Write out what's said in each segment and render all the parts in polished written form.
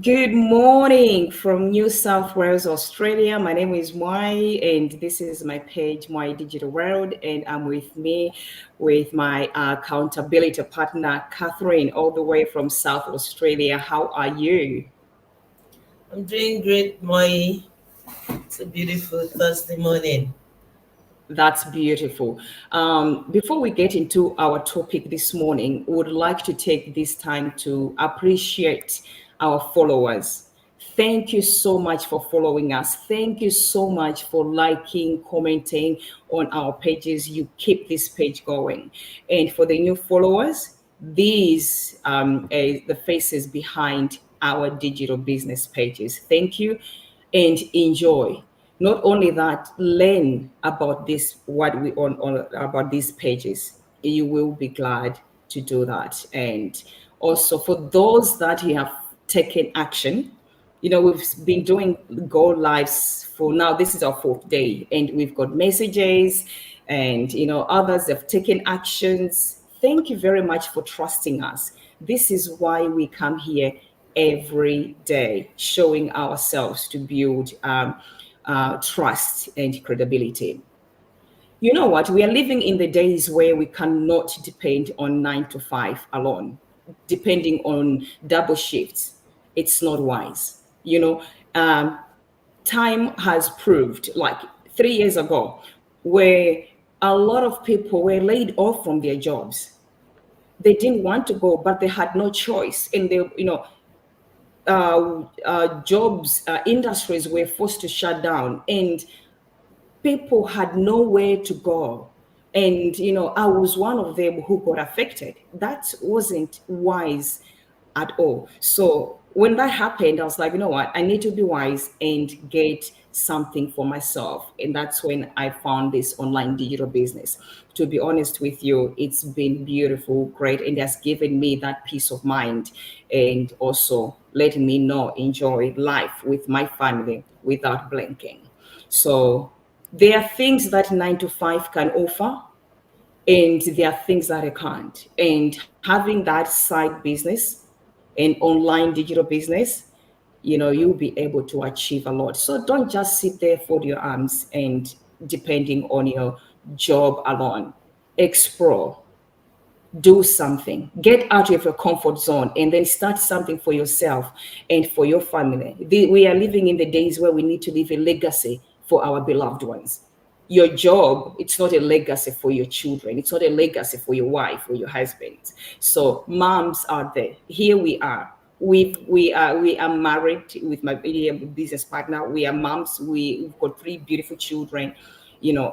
Good morning from New South Wales, Australia. My name is Mai, and this is my page, Mai Digital World, and I'm with my accountability partner, Catherine, all the way from South Australia. How are you? I'm doing great, Moi. It's a beautiful Thursday morning. That's beautiful. Before we get into our topic this morning, we would like to take this time to appreciate our followers. Thank you so much for following us. Thank you so much for liking, commenting on our pages. You keep this page going. And for the new followers, these the faces behind our digital business pages. Thank you and enjoy. Not only that, learn about this, what we on about these pages. You will be glad to do that. And also for those that have taken action, we've been doing go lives for now. This is our fourth day, and we've got messages, and others have taken actions. Thank you very much for trusting us. This is why we come here every day, showing ourselves to build trust and credibility. You know what? We are living in the days where we cannot depend on 9 to 5 alone, depending on double shifts. It's not wise. Time has proved, like 3 years ago, where a lot of people were laid off from their jobs. They didn't want to go, but they had no choice. And jobs, industries were forced to shut down. And people had nowhere to go. And, I was one of them who got affected. That wasn't wise at all. So when that happened, I was like, you know what? I need to be wise and get something for myself. And that's when I found this online digital business. To be honest with you, it's been beautiful, great, and has given me that peace of mind and also letting me enjoy life with my family without blinking. So there are things that 9 to 5 can offer, and there are things that I can't. And having that side business and online digital business, you'll be able to achieve a lot. So don't just sit there, fold your arms, and depending on your job alone. Explore, do something, get out of your comfort zone, and then start something for yourself and for your family. We are living in the days where we need to leave a legacy for our beloved ones. Your job, it's not a legacy for your children, it's not a legacy for your wife or your husband. So moms out there, here we are. We are married with my business partner. We are moms. We've got 3 beautiful children.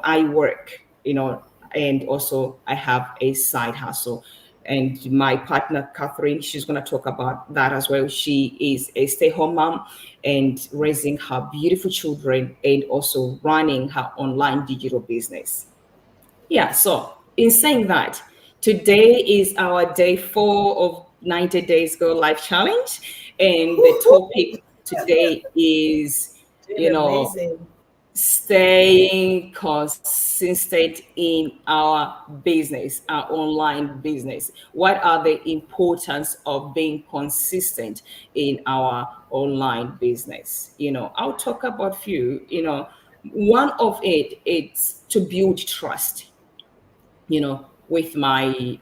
I work, and also I have a side hustle. And my partner, Catherine, she's going to talk about that as well. She is a stay home mom and raising her beautiful children and also running her online digital business. Yeah, so in saying that, today is our day 4 of 90 Days Go Live Challenge. And the topic today is, Doing you know, amazing. staying consistent in our business, our online business. What are the importance of being consistent in our online business? I'll talk about few. One of it's to build trust, with my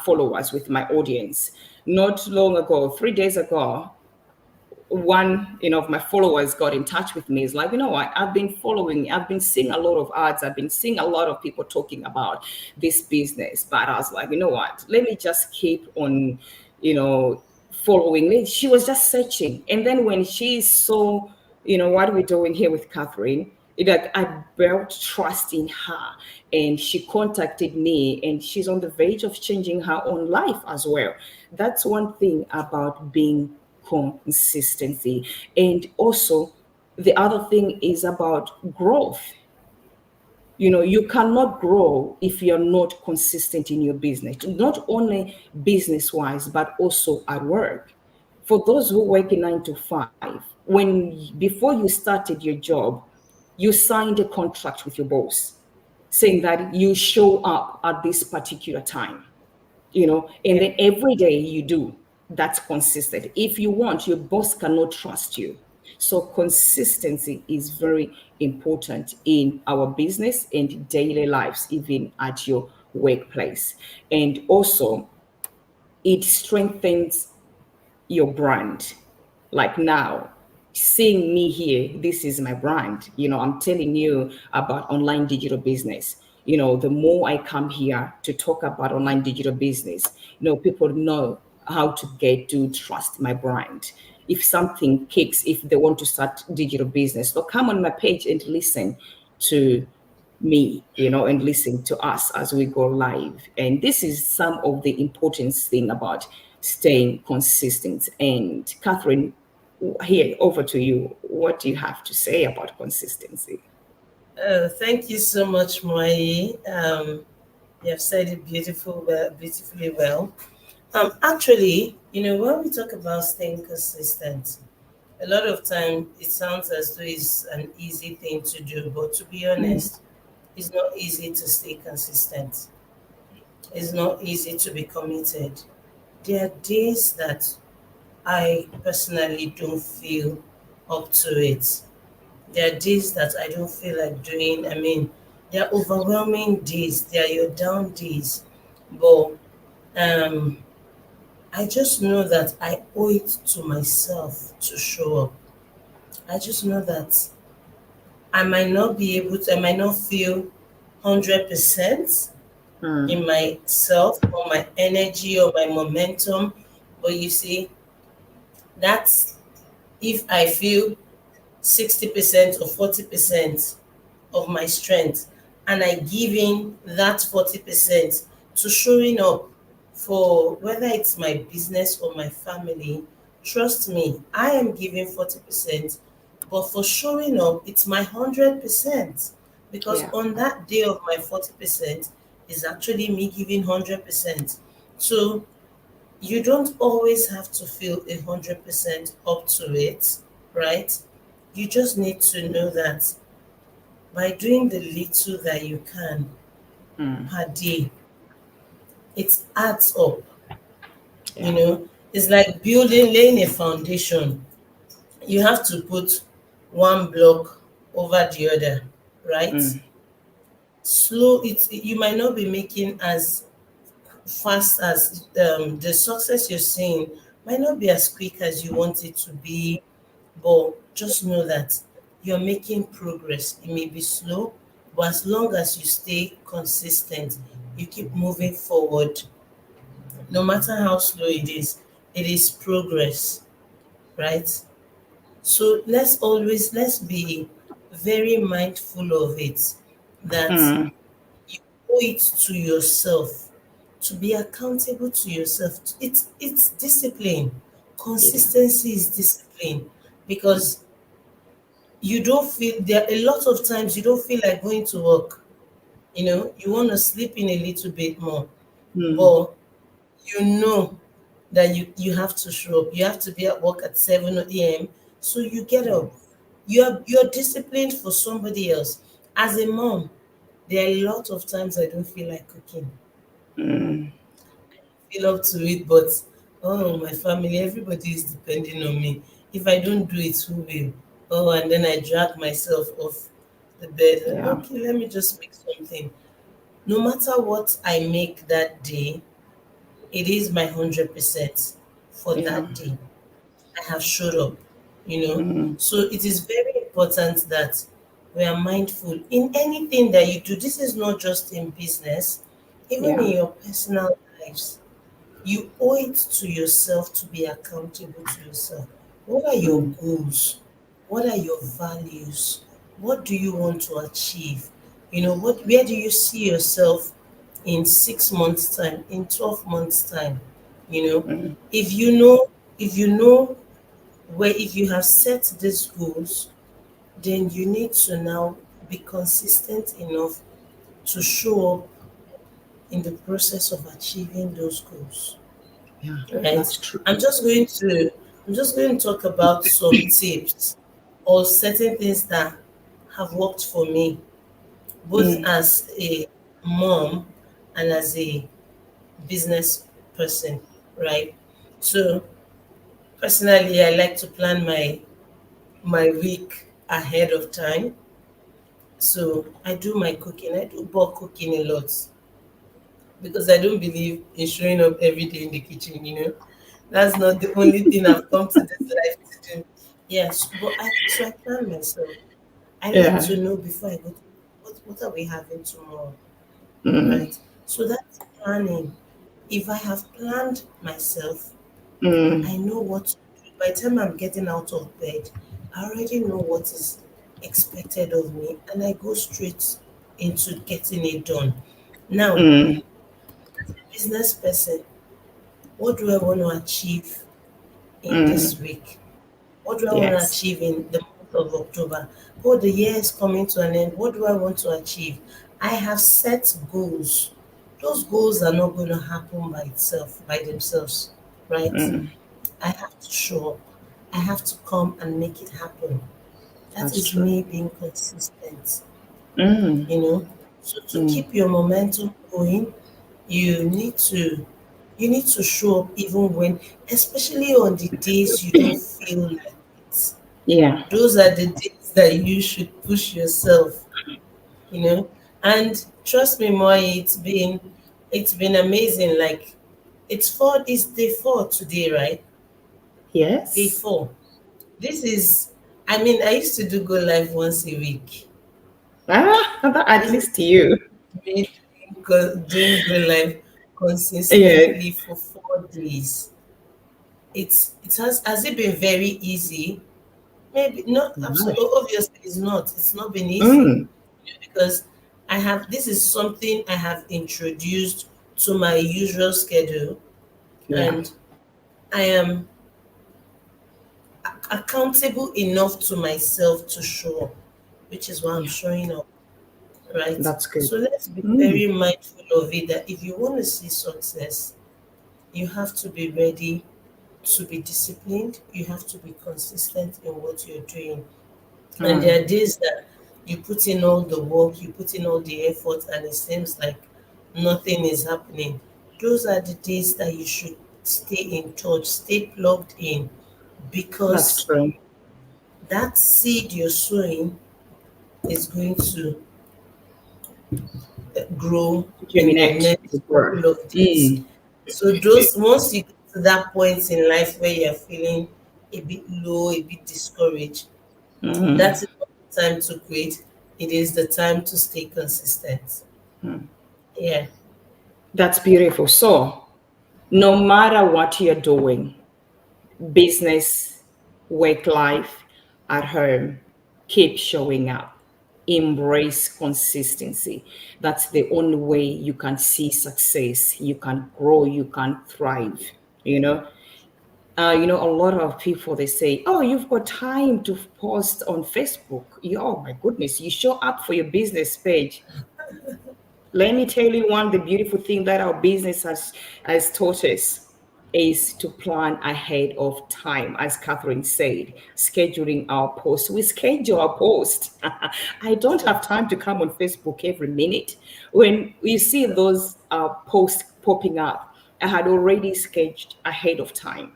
followers, with my audience. Not long ago, 3 days ago, one of my followers got in touch with me. Is like, what, I've been seeing a lot of ads, I've been seeing a lot of people talking about this business, but I was like, what, let me just keep on you know following me. She was just searching, and then when she saw what we're doing here with Catherine, like, I built trust in her, and she contacted me, and she's on the verge of changing her own life as well. That's one thing about being consistency. And also, the other thing is about growth. You cannot grow if you're not consistent in your business, not only business wise, but also at work. For those who work in 9 to 5, before you started your job, you signed a contract with your boss saying that you show up at this particular time, and Yeah. then every day you do. that's consistent. If you want, your boss cannot trust you. So consistency is very important in our business and daily lives, even at your workplace. And also, it strengthens your brand. Like now, seeing me here, this is my brand. I'm telling you about online digital business. The more I come here to talk about online digital business, people know how to get to trust my brand. If something kicks, if they want to start digital business, they'll come on my page and listen to me, and listen to us as we go live. And this is some of the important thing about staying consistent. And Catherine, here, over to you. What do you have to say about consistency? Thank you so much, Moi. You have said it beautifully well. Actually, when we talk about staying consistent, a lot of time it sounds as though it's an easy thing to do, but to be honest, it's not easy to stay consistent. It's not easy to be committed. There are days that I personally don't feel up to it. There are days that I don't feel like doing. I mean, there are overwhelming days. There are your down days. But um, I just know that I owe it to myself to show up. I just know that I might not be able to, I might not feel 100% in myself or my energy or my momentum. But you see, that's if I feel 60% or 40% of my strength and I give in that 40% to showing up for whether it's my business or my family, trust me, I am giving 40%, but for showing up, it's my 100%. Because Yeah. on that day of my 40% is actually me giving 100%. So you don't always have to feel 100% up to it, right? You just need to know that by doing the little that you can per day, it adds up. Yeah. It's like laying a foundation. You have to put one block over the other, right? Slow it, you might not be making as fast as the success you're seeing might not be as quick as you want it to be, but just know that you're making progress. It may be slow, but as long as you stay consistent, you keep moving forward, no matter how slow it is progress, right? So let's be very mindful of it, that you owe it to yourself to be accountable to yourself. It's discipline. Yeah. Consistency is discipline, because you don't feel there a lot of times you don't feel like going to work. You want to sleep in a little bit more, but you know that you have to show up. You have to be at work at 7 a.m. So you get up. Yes. You're disciplined for somebody else. As a mom, there are a lot of times I don't feel like cooking. Feel up to it, but oh, my family, everybody is depending on me. If I don't do it, who will? Oh, and then I drag myself off the bed. Yeah. Okay, let me just make something. No matter what I make that day, it is my 100% for Yeah. that day. I have showed up. So it is very important that we are mindful in anything that you do. This is not just in business, even in Yeah. your personal lives. You owe it to yourself to be accountable to yourself. What are your goals? What are your values? What do you want to achieve? Where do you see yourself in 6 months' time, in 12 months' time? You know, if you know where if you have set these goals, then you need to now be consistent enough to show up in the process of achieving those goals. Yeah. Right. That's true. I'm just going to talk about some tips or certain things that have worked for me, both as a mom and as a business person, right? So personally, I like to plan my week ahead of time. So I do my cooking. I do bulk cooking a lot because I don't believe in showing up every day in the kitchen. That's not the only thing I've come to this life to do. Yes, but I plan myself. I like Yeah. to know before I go to what are we having tomorrow, Mm, right? So that's planning. If I have planned myself, mm, I know what to do. By the time I'm getting out of bed, I already know what is expected of me, and I go straight into getting it done. Now, mm, business person, what do I want to achieve in mm. this week? What do I want to Yes. achieve in the month of October? Oh, the year is coming to an end. What do I want to achieve? I have set goals. Those goals are not going to happen by themselves, right? Mm, I have to show up. I have to come and make it happen. That that's is true. me being consistent, Mm, you know. So to mm. keep your momentum going, you need to you need to show up even when, especially on the days you don't feel like it. Yeah. Those are the days that you should push yourself, you know. And trust me, Moi, it's been amazing. Like it's day 4 today, right? Day Yes. 4. This is, I mean, I used to do go live once a week. At This is least you. me doing go live Yeah. consistently for 4 days. Has it been very easy? Maybe not. Nice. Absolutely, obviously, it's not. It's not been easy Mm, because this is something I have introduced to my usual schedule, yeah. and I am accountable enough to myself to show up, which is why I'm Yeah. showing up. Right? That's good. So let's be Mm, very mindful of it that if you want to see success, you have to be ready to be disciplined. You have to be consistent in what you're doing. And mm. there are days that you put in all the work, you put in all the effort, and it seems like nothing is happening. Those are the days that you should stay in touch, stay plugged in, That's because true. that seed you're sowing is going to grow in the Germinate the next word. couple of days. Mm, So those once you get to that point in life where you're feeling a bit low, a bit discouraged, that mm, is not the time to quit. It is the time to stay consistent. mm. Yeah. That's beautiful. So, no matter what you're doing, business, work life, at home, keep showing up. Embrace consistency. That's the only way you can see success. You can grow, you can thrive, you know. A lot of people they say, "Oh, you've got time to post on Facebook." Oh my goodness, you show up for your business page. Let me tell you the beautiful thing that our business has taught us is to plan ahead of time, as Catherine said, scheduling our posts. We schedule our post. I don't Sure. have time to come on Facebook every minute. When you see those posts popping up, I had already scheduled ahead of time.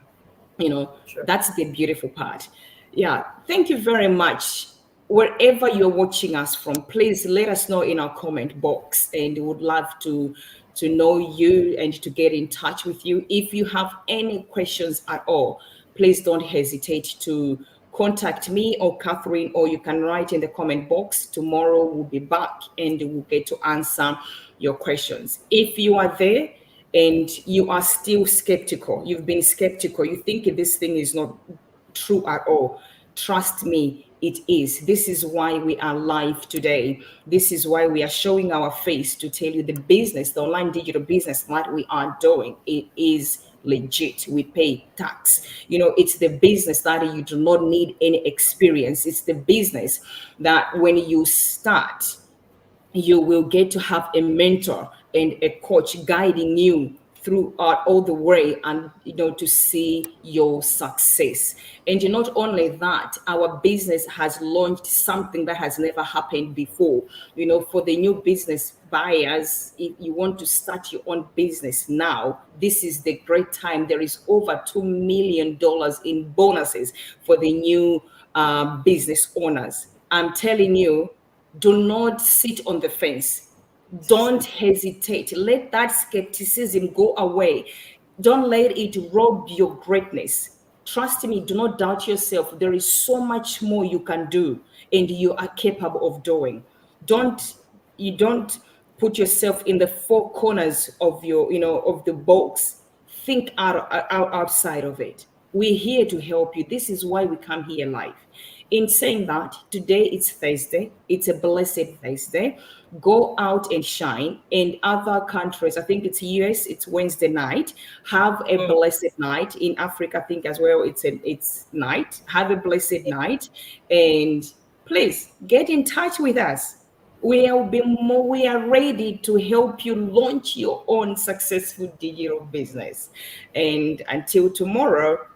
Sure. That's the beautiful part. Yeah, thank you very much. Wherever you're watching us from, please let us know in our comment box, and we would love to know you and to get in touch with you. If you have any questions at all, please don't hesitate to contact me or Catherine, or you can write in the comment box. Tomorrow we'll be back and we'll get to answer your questions. If you are there and you are still skeptical, you've been skeptical, you think this thing is not true at all, trust me, it is. This is why we are live today. This is why we are showing our face to tell you the business, the online digital business that we are doing, it is legit. We pay tax. It's the business that you do not need any experience. It's the business that when you start, you will get to have a mentor and a coach guiding you throughout all the way, and to see your success. And not only that, our business has launched something that has never happened before. For the new business buyers, if you want to start your own business now, this is the great time. There is over $2 million in bonuses for the new business owners. I'm telling you, do not sit on the fence. Don't hesitate. Let that skepticism go away. Don't let it rob your greatness. Trust me, do not doubt yourself. There is so much more you can do and you are capable of doing. You don't put yourself in the four corners of of the box. Think outside of it. We're here to help you. This is why we come here live. In saying that, today it's Thursday. It's a blessed Thursday. Go out and shine. In other countries, I think it's US, it's Wednesday night. Have a blessed night. In Africa, I think as well, it's night. Have a blessed night. And please get in touch with us. We are ready to help you launch your own successful digital business. And until tomorrow,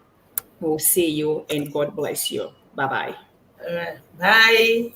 we'll see you and God bless you. Bye-bye. All right. Bye.